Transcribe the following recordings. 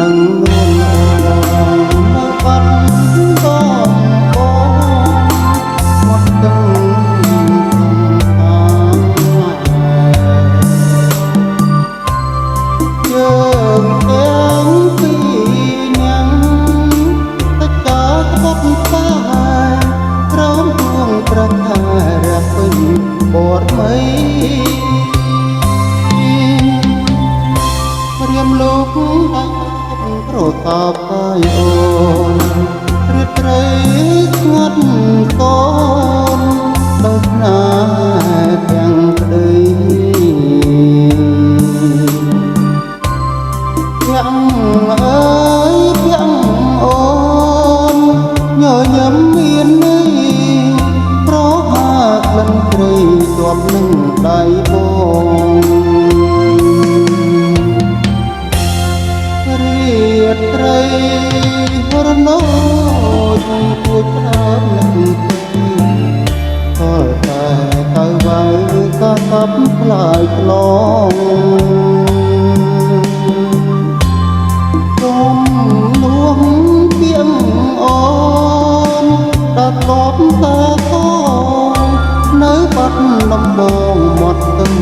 នឹងនួនអូននៅបាត់បងអូនមកទាំងយើងទាំងពីរញ៉ាំតែក៏ក្បត់តែព្រមទួងប្រថារះពេញបរមីរៀមលោកប្រតបហើយអូនរៀបត្រីស្ងាត់កូនដោយណាទាំងក្តីទាំងអើយទាំងអូនញញឹមមានន័យប្រហាក្លិនត្រីជាប់នឹងដៃបងរៀបត្រីរនោចគួចផ្ដើមនឹងក៏តែទៅវ៉ៅក៏សັບផ្លាយផ្លងគុំនួងទៀងអូនដល់ធ្លាប់តែកងនៅបាត់ដំបងមាត់ទឹង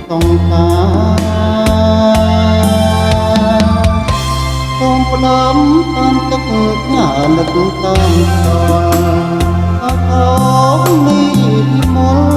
សង្សារសូមផ្ដាំតាមទឹកញ៉ានឹកតាមស្គាល់អោនេះមល